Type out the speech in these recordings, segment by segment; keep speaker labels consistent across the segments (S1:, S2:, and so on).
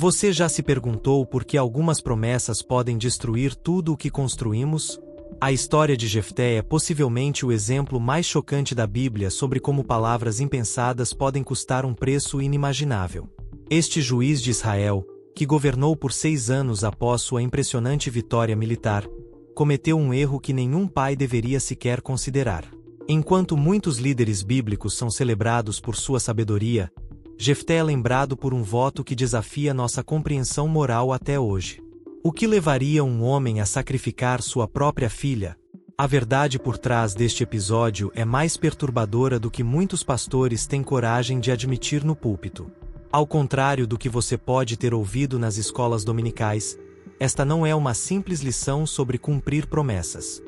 S1: Você já se perguntou por que algumas promessas podem destruir tudo o que construímos? A história de Jefté é possivelmente o exemplo mais chocante da Bíblia sobre como palavras impensadas podem custar um preço inimaginável. Este juiz de Israel, que governou por 6 anos após sua impressionante vitória militar, cometeu um erro que nenhum pai deveria sequer considerar. Enquanto muitos líderes bíblicos são celebrados por sua sabedoria, Jefté é lembrado por um voto que desafia nossa compreensão moral até hoje. O que levaria um homem a sacrificar sua própria filha? A verdade por trás deste episódio é mais perturbadora do que muitos pastores têm coragem de admitir no púlpito. Ao contrário do que você pode ter ouvido nas escolas dominicais, esta não é uma simples lição sobre cumprir promessas.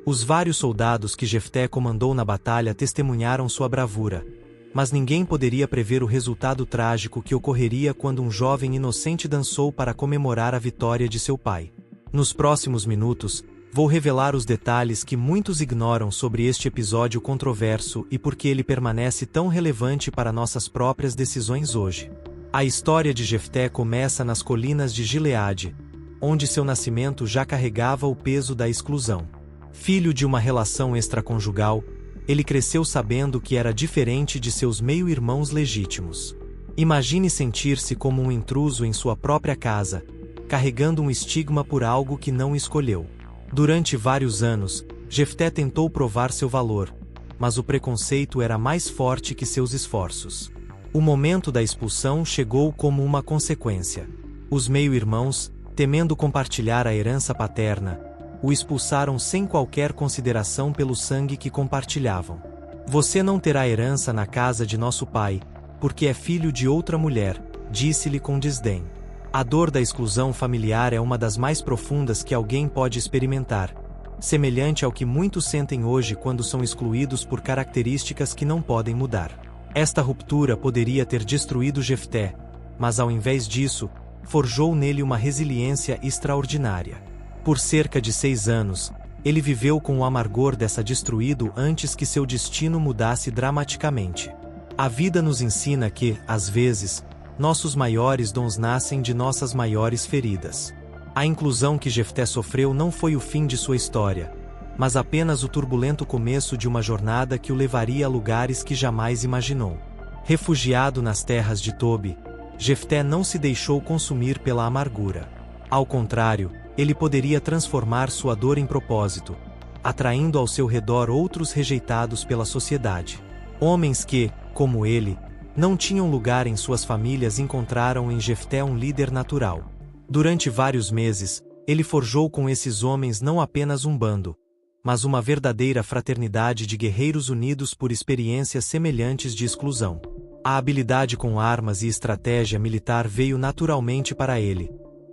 S1: Os vários soldados que Jefté comandou na batalha testemunharam sua bravura, mas ninguém poderia prever o resultado trágico que ocorreria quando um jovem inocente dançou para comemorar a vitória de seu pai. Nos próximos minutos, vou revelar os detalhes que muitos ignoram sobre este episódio controverso e por que ele permanece tão relevante para nossas próprias decisões hoje. A história de Jefté começa nas colinas de Gileade, onde seu nascimento já carregava o peso da exclusão. Filho de uma relação extraconjugal, ele cresceu sabendo que era diferente de seus meio-irmãos legítimos. Imagine sentir-se como um intruso em sua própria casa, carregando um estigma por algo que não escolheu. Durante vários anos, Jefté tentou provar seu valor, mas o preconceito era mais forte que seus esforços. O momento da expulsão chegou como uma consequência. Os meio-irmãos, temendo compartilhar a herança paterna, o expulsaram sem qualquer consideração pelo sangue que compartilhavam. Você não terá herança na casa de nosso pai, porque é filho de outra mulher, disse-lhe com desdém. A dor da exclusão familiar é uma das mais profundas que alguém pode experimentar, semelhante ao que muitos sentem hoje quando são excluídos por características que não podem mudar. Esta ruptura poderia ter destruído Jefté, mas ao invés disso, forjou nele uma resiliência extraordinária. Por cerca de 6 anos, ele viveu com o amargor dessa destruído antes que seu destino mudasse dramaticamente. A vida nos ensina que, às vezes, nossos maiores dons nascem de nossas maiores feridas. A inclusão que Jefté sofreu não foi o fim de sua história, mas apenas o turbulento começo de uma jornada que o levaria a lugares que jamais imaginou. Refugiado nas terras de Tobi, Jefté não se deixou consumir pela amargura. Ao contrário, ele poderia transformar sua dor em propósito, atraindo ao seu redor outros rejeitados pela sociedade. Homens que, como ele, não tinham lugar em suas famílias encontraram em Jefté um líder natural. Durante vários meses, ele forjou com esses homens não apenas um bando, mas uma verdadeira fraternidade de guerreiros unidos por experiências semelhantes de exclusão. A habilidade com armas e estratégia militar veio naturalmente para ele,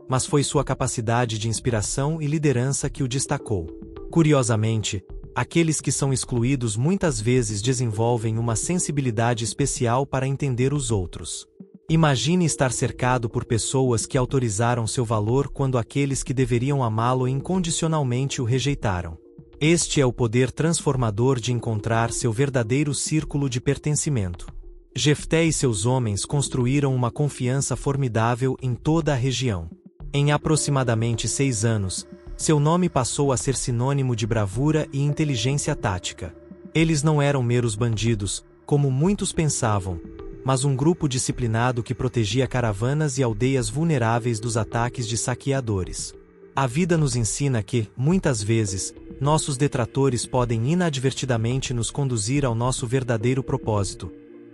S1: mas foi sua capacidade de inspiração e liderança que o destacou. Curiosamente, aqueles que são excluídos muitas vezes desenvolvem uma sensibilidade especial para entender os outros. Imagine estar cercado por pessoas que autorizaram seu valor quando aqueles que deveriam amá-lo incondicionalmente o rejeitaram. Este é o poder transformador de encontrar seu verdadeiro círculo de pertencimento. Jefté e seus homens construíram uma confiança formidável em toda a região. Em aproximadamente 6 anos, seu nome passou a ser sinônimo de bravura e inteligência tática. Eles não eram meros bandidos, como muitos pensavam, mas um grupo disciplinado que protegia caravanas e aldeias vulneráveis dos ataques de saqueadores. A vida nos ensina que, muitas vezes, nossos detratores podem inadvertidamente nos conduzir ao nosso verdadeiro propósito,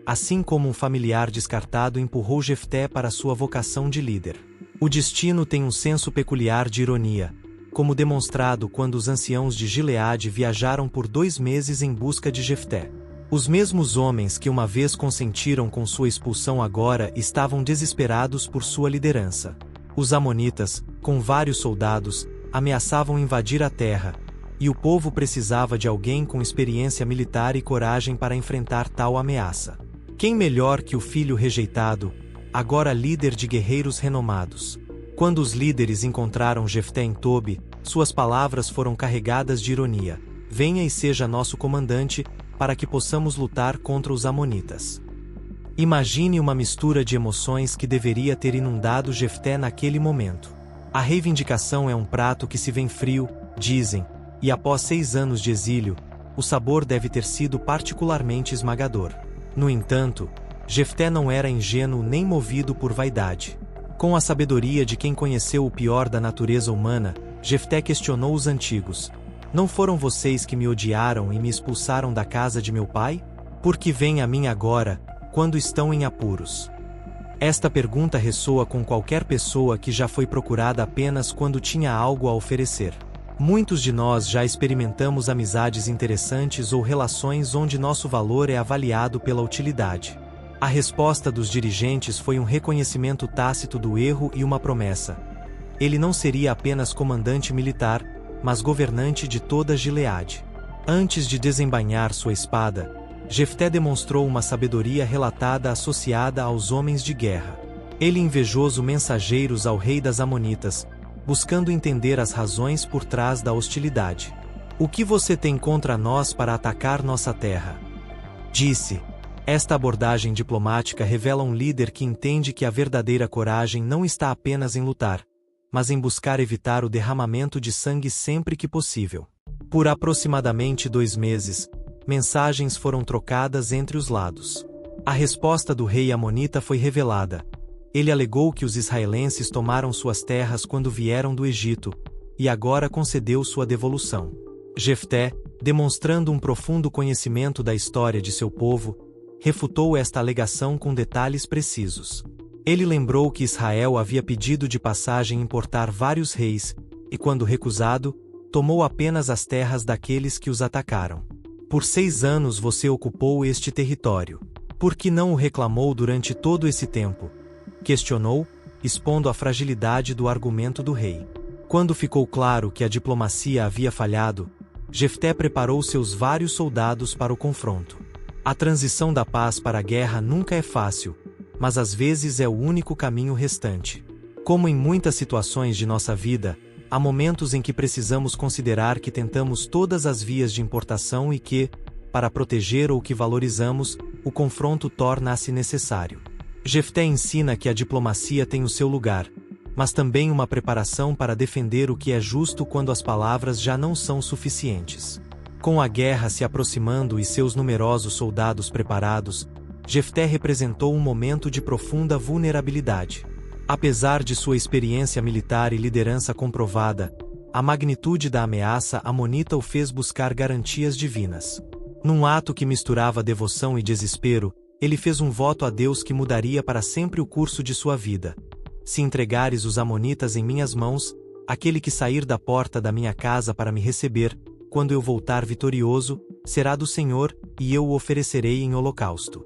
S1: assim como um familiar descartado empurrou Jefté para sua vocação de líder. O destino tem um senso peculiar de ironia, como demonstrado quando os anciãos de Gileade viajaram por 2 meses em busca de Jefté. Os mesmos homens que uma vez consentiram com sua expulsão agora estavam desesperados por sua liderança. Os amonitas, com vários soldados, ameaçavam invadir a terra, e o povo precisava de alguém com experiência militar e coragem para enfrentar tal ameaça. Quem melhor que o filho rejeitado, agora líder de guerreiros renomados? Quando os líderes encontraram Jefté em Tobi, suas palavras foram carregadas de ironia. Venha e seja nosso comandante, para que possamos lutar contra os amonitas. Imagine uma mistura de emoções que deveria ter inundado Jefté naquele momento. A reivindicação é um prato que se vem frio, dizem, e após 6 anos de exílio, o sabor deve ter sido particularmente esmagador. No entanto, Jefté não era ingênuo nem movido por vaidade. Com a sabedoria de quem conheceu o pior da natureza humana, Jefté questionou os antigos. Não foram vocês que me odiaram e me expulsaram da casa de meu pai? Por que vêm a mim agora, quando estão em apuros? Esta pergunta ressoa com qualquer pessoa que já foi procurada apenas quando tinha algo a oferecer. Muitos de nós já experimentamos amizades interessantes ou relações onde nosso valor é avaliado pela utilidade. A resposta dos dirigentes foi um reconhecimento tácito do erro e uma promessa. Ele não seria apenas comandante militar, mas governante de toda Gileade. Antes de desembainhar sua espada, Jefté demonstrou uma sabedoria relatada associada aos homens de guerra. Ele invejoso mensageiros ao rei das Amonitas, buscando entender as razões por trás da hostilidade. O que você tem contra nós para atacar nossa terra? Disse. Esta abordagem diplomática revela um líder que entende que a verdadeira coragem não está apenas em lutar, mas em buscar evitar o derramamento de sangue sempre que possível. Por aproximadamente 2 meses, mensagens foram trocadas entre os lados. A resposta do rei amonita foi revelada. Ele alegou que os israelenses tomaram suas terras quando vieram do Egito, e agora concedeu sua devolução. Jefté, demonstrando um profundo conhecimento da história de seu povo, refutou esta alegação com detalhes precisos. Ele lembrou que Israel havia pedido de passagem importar vários reis, e quando recusado, tomou apenas as terras daqueles que os atacaram. Por 6 anos você ocupou este território. Por que não o reclamou durante todo esse tempo? Questionou, expondo a fragilidade do argumento do rei. Quando ficou claro que a diplomacia havia falhado, Jefté preparou seus vários soldados para o confronto. A transição da paz para a guerra nunca é fácil, mas às vezes é o único caminho restante. Como em muitas situações de nossa vida, há momentos em que precisamos considerar que tentamos todas as vias de importação e que, para proteger o que valorizamos, o confronto torna-se necessário. Jefté ensina que a diplomacia tem o seu lugar, mas também uma preparação para defender o que é justo quando as palavras já não são suficientes. Com a guerra se aproximando e seus numerosos soldados preparados, Jefté representou um momento de profunda vulnerabilidade. Apesar de sua experiência militar e liderança comprovada, a magnitude da ameaça amonita o fez buscar garantias divinas. Num ato que misturava devoção e desespero, ele fez um voto a Deus que mudaria para sempre o curso de sua vida. Se entregares os amonitas em minhas mãos, aquele que sair da porta da minha casa para me receber, quando eu voltar vitorioso, será do Senhor, e eu o oferecerei em holocausto.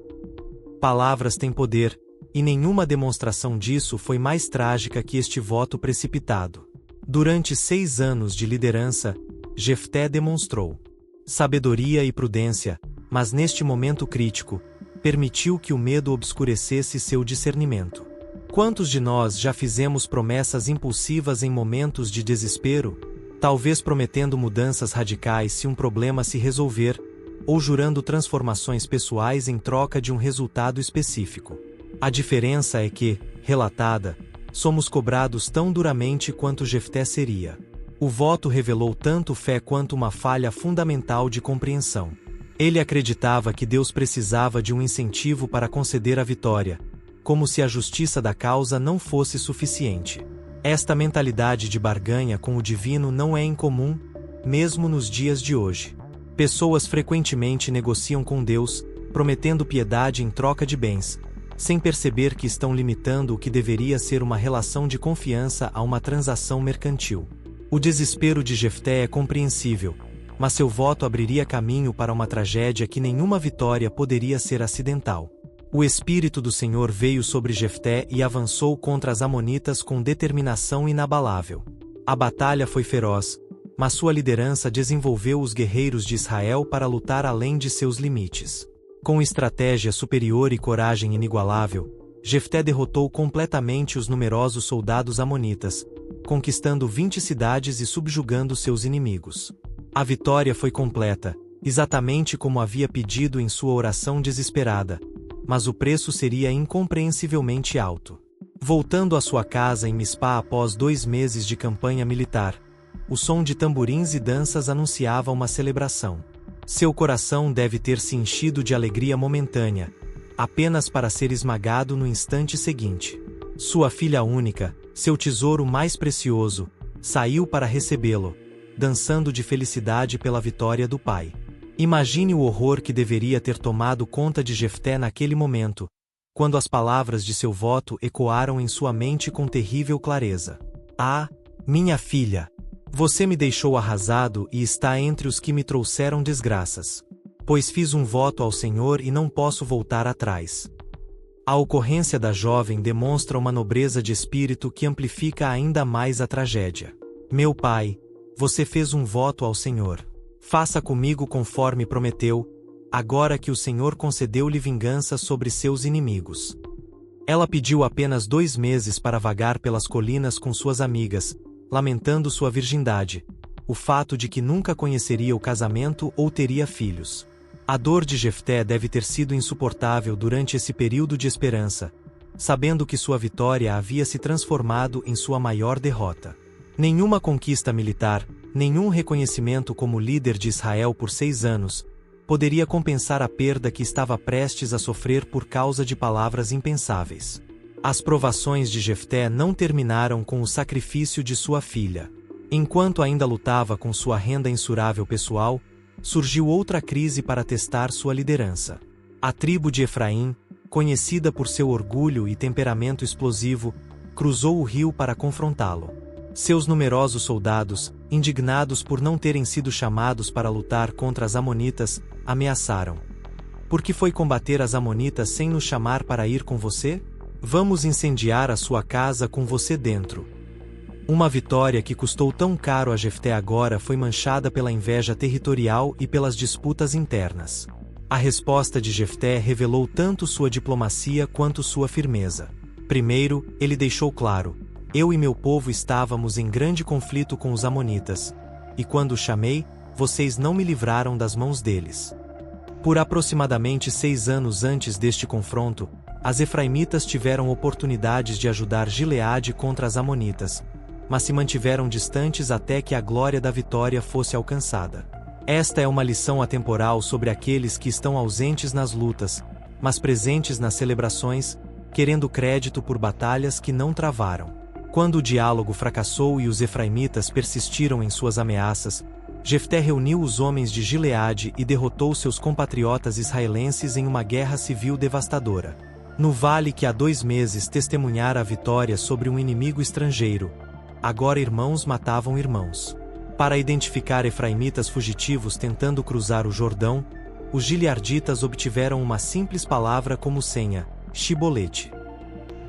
S1: Palavras têm poder, e nenhuma demonstração disso foi mais trágica que este voto precipitado. Durante 6 anos de liderança, Jefté demonstrou sabedoria e prudência, mas neste momento crítico, permitiu que o medo obscurecesse seu discernimento. Quantos de nós já fizemos promessas impulsivas em momentos de desespero? Talvez prometendo mudanças radicais se um problema se resolver, ou jurando transformações pessoais em troca de um resultado específico. A diferença é que, relatada, somos cobrados tão duramente quanto Jefté seria. O voto revelou tanto fé quanto uma falha fundamental de compreensão. Ele acreditava que Deus precisava de um incentivo para conceder a vitória, como se a justiça da causa não fosse suficiente. Esta mentalidade de barganha com o divino não é incomum, mesmo nos dias de hoje. Pessoas frequentemente negociam com Deus, prometendo piedade em troca de bens, sem perceber que estão limitando o que deveria ser uma relação de confiança a uma transação mercantil. O desespero de Jefté é compreensível, mas seu voto abriria caminho para uma tragédia que nenhuma vitória poderia ser acidental. O Espírito do Senhor veio sobre Jefté e avançou contra as amonitas com determinação inabalável. A batalha foi feroz, mas sua liderança desenvolveu os guerreiros de Israel para lutar além de seus limites. Com estratégia superior e coragem inigualável, Jefté derrotou completamente os numerosos soldados amonitas, conquistando 20 cidades e subjugando seus inimigos. A vitória foi completa, exatamente como havia pedido em sua oração desesperada, mas o preço seria incompreensivelmente alto. Voltando à sua casa em Mispá após 2 meses de campanha militar, o som de tamborins e danças anunciava uma celebração. Seu coração deve ter se enchido de alegria momentânea, apenas para ser esmagado no instante seguinte. Sua filha única, seu tesouro mais precioso, saiu para recebê-lo, dançando de felicidade pela vitória do pai. Imagine o horror que deveria ter tomado conta de Jefté naquele momento, quando as palavras de seu voto ecoaram em sua mente com terrível clareza. Ah, minha filha! Você me deixou arrasado e está entre os que me trouxeram desgraças. Pois fiz um voto ao Senhor e não posso voltar atrás. A ocorrência da jovem demonstra uma nobreza de espírito que amplifica ainda mais a tragédia. Meu pai, você fez um voto ao Senhor. Faça comigo conforme prometeu, agora que o Senhor concedeu-lhe vingança sobre seus inimigos. Ela pediu apenas 2 meses para vagar pelas colinas com suas amigas, lamentando sua virgindade, o fato de que nunca conheceria o casamento ou teria filhos. A dor de Jefté deve ter sido insuportável durante esse período de esperança, sabendo que sua vitória havia se transformado em sua maior derrota. Nenhuma conquista militar, nenhum reconhecimento como líder de Israel por 6 anos, poderia compensar a perda que estava prestes a sofrer por causa de palavras impensáveis. As provações de Jefté não terminaram com o sacrifício de sua filha. Enquanto ainda lutava com sua renda mensurável pessoal, surgiu outra crise para testar sua liderança. A tribo de Efraim, conhecida por seu orgulho e temperamento explosivo, cruzou o rio para confrontá-lo. Seus numerosos soldados, indignados por não terem sido chamados para lutar contra as amonitas, ameaçaram. Por que foi combater as amonitas sem nos chamar para ir com você? Vamos incendiar a sua casa com você dentro. Uma vitória que custou tão caro a Jefté agora foi manchada pela inveja territorial e pelas disputas internas. A resposta de Jefté revelou tanto sua diplomacia quanto sua firmeza. Primeiro, ele deixou claro: eu e meu povo estávamos em grande conflito com os amonitas, e quando os chamei, vocês não me livraram das mãos deles. Por aproximadamente 6 anos antes deste confronto, as efraimitas tiveram oportunidades de ajudar Gileade contra as amonitas, mas se mantiveram distantes até que a glória da vitória fosse alcançada. Esta é uma lição atemporal sobre aqueles que estão ausentes nas lutas, mas presentes nas celebrações, querendo crédito por batalhas que não travaram. Quando o diálogo fracassou e os efraimitas persistiram em suas ameaças, Jefté reuniu os homens de Gileade e derrotou seus compatriotas israelenses em uma guerra civil devastadora. No vale que há 2 meses testemunhara a vitória sobre um inimigo estrangeiro, agora irmãos matavam irmãos. Para identificar efraimitas fugitivos tentando cruzar o Jordão, os gilearditas obtiveram uma simples palavra como senha: Shibolete.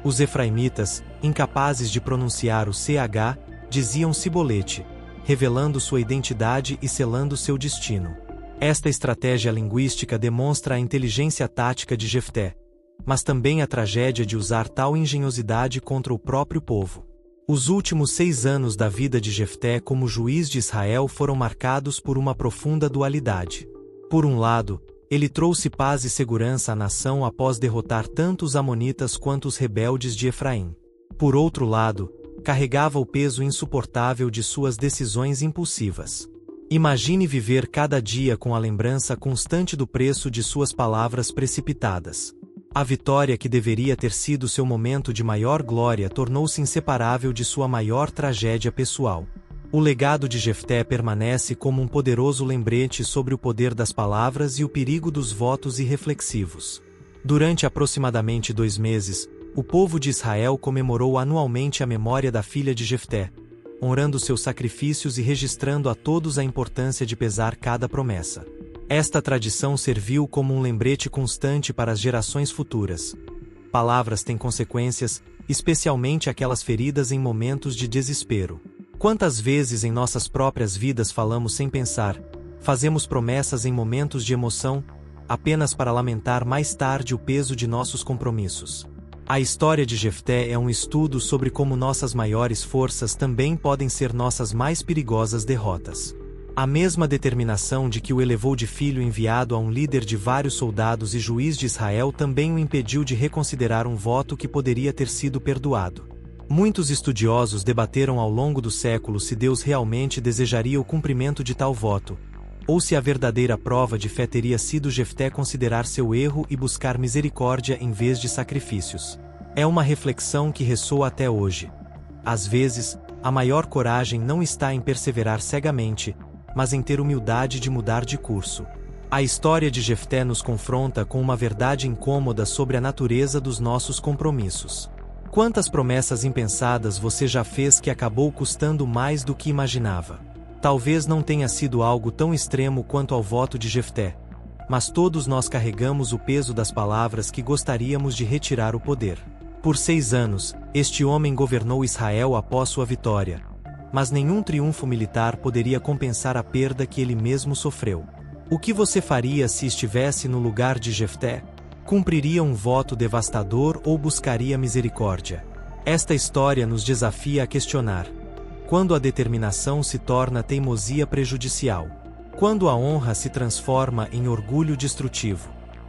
S1: Os efraimitas, incapazes de pronunciar o CH, diziam Sibolete, revelando sua identidade e selando seu destino. Esta estratégia linguística demonstra a inteligência tática de Jefté, mas também a tragédia de usar tal engenhosidade contra o próprio povo. Os últimos 6 anos da vida de Jefté como juiz de Israel foram marcados por uma profunda dualidade. Por um lado, ele trouxe paz e segurança à nação após derrotar tanto os amonitas quanto os rebeldes de Efraim. Por outro lado, carregava o peso insuportável de suas decisões impulsivas. Imagine viver cada dia com a lembrança constante do preço de suas palavras precipitadas. A vitória que deveria ter sido seu momento de maior glória tornou-se inseparável de sua maior tragédia pessoal. O legado de Jefté permanece como um poderoso lembrete sobre o poder das palavras e o perigo dos votos irreflexivos. Durante aproximadamente 2 meses, o povo de Israel comemorou anualmente a memória da filha de Jefté, honrando seus sacrifícios e registrando a todos a importância de pesar cada promessa. Esta tradição serviu como um lembrete constante para as gerações futuras. Palavras têm consequências, especialmente aquelas feridas em momentos de desespero. Quantas vezes em nossas próprias vidas falamos sem pensar, fazemos promessas em momentos de emoção, apenas para lamentar mais tarde o peso de nossos compromissos? A história de Jefté é um estudo sobre como nossas maiores forças também podem ser nossas mais perigosas derrotas. A mesma determinação de que o elevou de filho enviado a um líder de vários soldados e juiz de Israel também o impediu de reconsiderar um voto que poderia ter sido perdoado. Muitos estudiosos debateram ao longo do século se Deus realmente desejaria o cumprimento de tal voto, ou se a verdadeira prova de fé teria sido Jefté considerar seu erro e buscar misericórdia em vez de sacrifícios. É uma reflexão que ressoa até hoje. Às vezes, a maior coragem não está em perseverar cegamente, mas em ter humildade de mudar de curso. A história de Jefté nos confronta com uma verdade incômoda sobre a natureza dos nossos compromissos. Quantas promessas impensadas você já fez que acabou custando mais do que imaginava? Talvez não tenha sido algo tão extremo quanto ao voto de Jefté, mas todos nós carregamos o peso das palavras que gostaríamos de retirar o poder. Por 6 anos, este homem governou Israel após sua vitória, mas nenhum triunfo militar poderia compensar a perda que ele mesmo sofreu. O que você faria se estivesse no lugar de Jefté? Cumpriria um voto devastador ou buscaria misericórdia? Esta história nos desafia a questionar: quando a determinação se torna teimosia prejudicial? Quando a honra se transforma em orgulho destrutivo?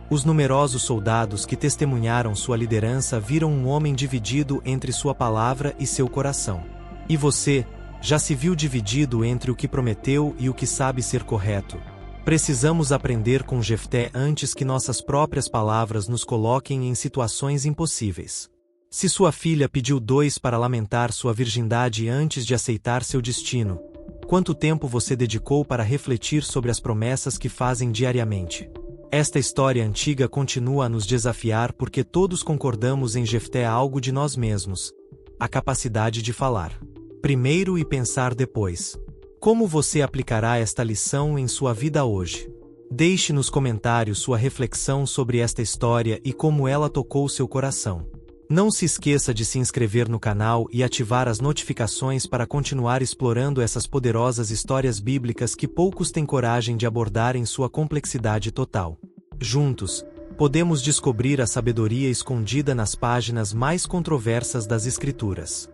S1: Os numerosos soldados que testemunharam sua liderança viram um homem dividido entre sua palavra e seu coração. E você, já se viu dividido entre o que prometeu e o que sabe ser correto? Precisamos aprender com Jefté antes que nossas próprias palavras nos coloquem em situações impossíveis. Se sua filha pediu 2 para lamentar sua virgindade antes de aceitar seu destino, quanto tempo você dedicou para refletir sobre as promessas que fazem diariamente? Esta história antiga continua a nos desafiar porque todos concordamos em Jefté algo de nós mesmos: a capacidade de falar primeiro e pensar depois. Como você aplicará esta lição em sua vida hoje? Deixe nos comentários sua reflexão sobre esta história e como ela tocou seu coração. Não se esqueça de se inscrever no canal e ativar as notificações para continuar explorando essas poderosas histórias bíblicas que poucos têm coragem de abordar em sua complexidade total. Juntos, podemos descobrir a sabedoria escondida nas páginas mais controversas das Escrituras.